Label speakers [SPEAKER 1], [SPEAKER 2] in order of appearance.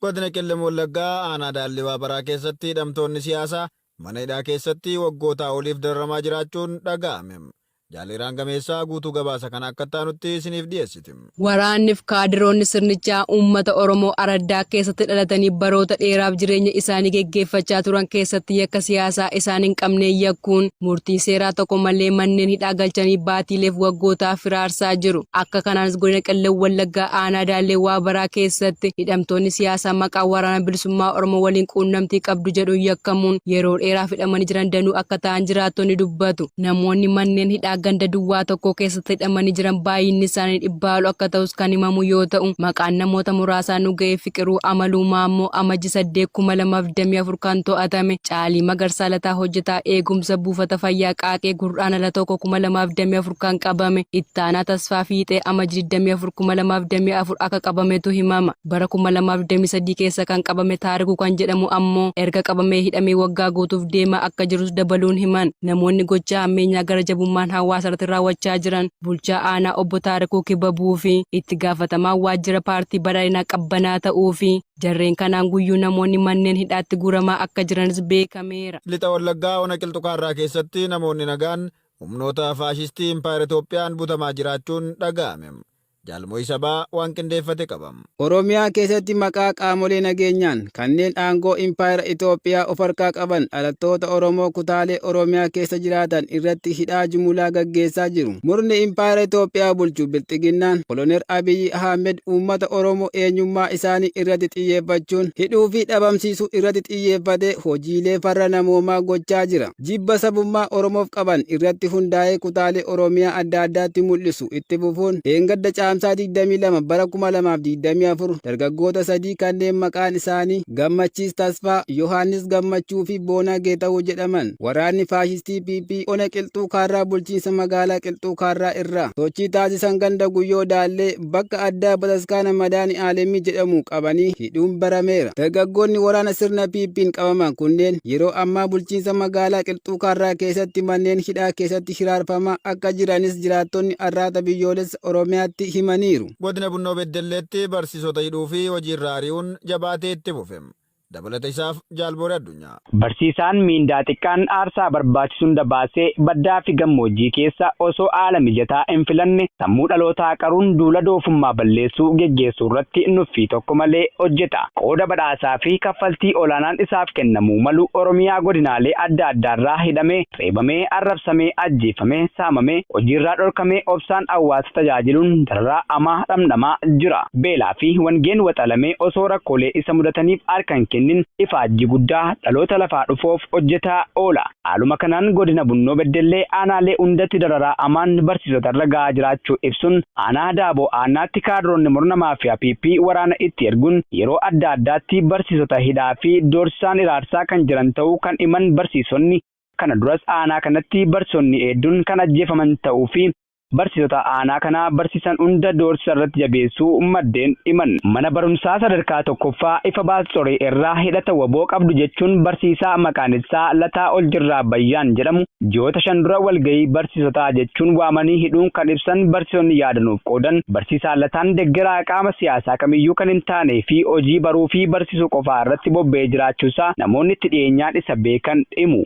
[SPEAKER 1] Godina Qellem Wallaggaa aanaa Daallee Waabaraa keessatti hidhamtoonni siyaasaa mana hidhaa keessatti waggoota oliif dararamaa jiraachuun dhaga'ame. Jaaliraan gameessaa guutuu gabaasa kana akka taanutti isiniif dhiyeessiti.
[SPEAKER 2] Waraanniif kaadiroonni sirnichaa uummata Oromoo Araddaa keessatti dhalatanii baroota dheeraaf jireenya isaanii geggeeffachaa turan keessatti yakka siyaasaa isaan hin qabne yakkuun murtii seeraa tokko malee manneen hidhaa galchanii baatiileef waggootaaf firaarsaa jiru. Akka kanaanis godina Qellem Wallaggaa aanaa Daallee Waabaraa keessatti hidhamtoonni siyaasaa maqaa waraana bilisummaa Oromoo waliin quunnamtii qabdu jedhuun yakkamuun yeroo dheeraaf hidhamanii jiran danuu akka ta'an jiraattonni dubbatu. Namoonni manneen hidhaa ganda duwwaa tokko keessatti hidhamanii jiran baay'inni isaanii dhibbaalu akka ta'us kan himamu yoo ta'u maqaan namoota muraasaa nu ga'ee Fiqiruu Amaluu Maammoo Amajji 8,2024 kan to'atame Caalii Magarsaa Lataa hojjetaa eegumsa buufata fayyaa Qaaqee Gurraandhala 2024 kan qabame Ittaanaa Tasfaa Fiixee Amajji 24,2024 akka qabametu himama. Bara 2023 keessa kan qabame Taarikuu kan jedhamu ammoo erga qabamee hidhamee waggaa guutuuf deemaa akka jirus dabaluun himan. Namoonni gochaa ammeenyaa gara jabummaan hawaasa irratti raawwachaa jiran bulchaa aanaa obbo Taarikuu Kibabuu fi itti gaafatamaa waajjira paartii badhaadhinaa qabbanaa ta'uu fi jarreen kanaan guyyuu namoonni manneen hidhaatti guramaa akka jiranis beekameera.
[SPEAKER 1] Lixa Wallaggaa ona Qilxukaarraa keessatti namoonni nagaan humnoota faashistii Impaayera Itoophiyaan butamaa jiraachuun dhaga'ame. Jaalmoo Sabaa waan qindeeffate qabam.
[SPEAKER 3] Oromiyaa keessatti maqaa qaamolee nageenyaan kanneen aangoo Impaayera Itoophiyaa of harkaa qaban dhalattoota Oromoo kutaalee Oromiyaa keessa jiraatan irratti hidhaa jumlaa gaggeessaa jiru. Murni Impaayera Itoophiyaa bulchu Bilxiginnaan Koloneel Abiyyi Ahmed uummata Oromoo eenyummaa isaanii irratti xiyyeeffachuun hidhuu fi dhabamsiisuu irratti xiyyeeffatee hojiilee farra namoomaa gochaa jira. Jibba sabummaa Oromoof qaban irratti hundaa'ee kutaalee Oromiyaa adda addaatti mul'isu itti fufuun dheengadda caamsaa 22 bara 2024 dargaggoota sadii kanneen maqaan isaanii Gammachiis Tasfaa, Yohaannis Gammachuu fi Boonaa Geetawuu jedhaman waraanni faashistii PP ona Qilxuu Kaarraa bulchiinsa magaalaa Qilxuu Kaarraa irraa sochii taasisan ganda Guyyoo Daallee bakka addaa Bataskaana Madaanii Aalemii jedhamu qabanii hidhuun barameera. Dargaggoonni waraana sirna PP'n qabaman kunneen yeroo ammaa bulchiinsa magaalaa Qilxuu Kaarraa keessatti manneen hidhaa keessatti hiraarfamaa akka jiranis jiraattonni arraata biyyoolessa Oromiyaatti himaniiru.
[SPEAKER 1] Godina Bunnoo Beddelleetti barsiisota hidhuu fi hojiirra ari'uun jabaatee itti fufe. Dabalata isaaf Jaalbooree Addunyaa.
[SPEAKER 4] Barsiisaan miindaa xiqqaan aarsaa barbaachisuun dabaasee baddaa fi gammoojjii keessa osoo haala mijataa hin filanne sammuu dhalootaa qaruun duula doofummaa balleessuu geggeessuu irratti nuffii tokko malee hojjeta. Qooda badhaasaa fi kaffaltii olaanaan isaaf kennamuu malu Oromiyaa godinaalee adda addaarraa hidhamee, reebamee, arrabsamee, ajjeefamee, saamamee, hojiirraa dhorkamee obsaan hawaasa tajaajiluun dararaa hamaa dhamdhamaa jira. Beelaa fi wangeen waxalamee osoo rakkoolee isa mudataniif harkaan kennin ifaajji guddaa dhaloota lafaa dhufoof hojjetaa oola. Haaluma kanaan godina Bunnoo Beddellee aanaalee hundatti dararaa hamaan barsiisota irra gahaa jiraachuu ibsuun aanaa Daaboo aanaatti kaadiroonni murna maafiyaa PP waraana itti erguun yeroo adda addaatti barsiisota hidhaa fi doorsisaan iraarsaa kan jiran ta'uu kan himan barsiisonni kana duras aanaa kanatti barsiisonni hedduun kan ajjeefaman ta'uu fi barsiisota aanaa kana barsiisan hunda doorsisa irratti jabeessuu maddeen himan. Mana barumsaa sadarkaa tokkoffaa ifa Baasxoree irraa hidhata waboo qabdu jechuun barsiisaa maqaan isaa Lataa Oljirraa Bayyaan jedhamu ji'oota 5 dura walgahii barsiisotaa jechuun waamanii hidhuun kan ibsan barsiisonni yaadanuuf qoodan barsiisaa Lataan deeggaraa qaama siyaasaa kamiyyuu kan hin taanee fi hojii baruu fi barsiisuu qofaa irratti bobba'ee jiraachuusaa namoonni itti dhiyeenyaan isa beekan himu.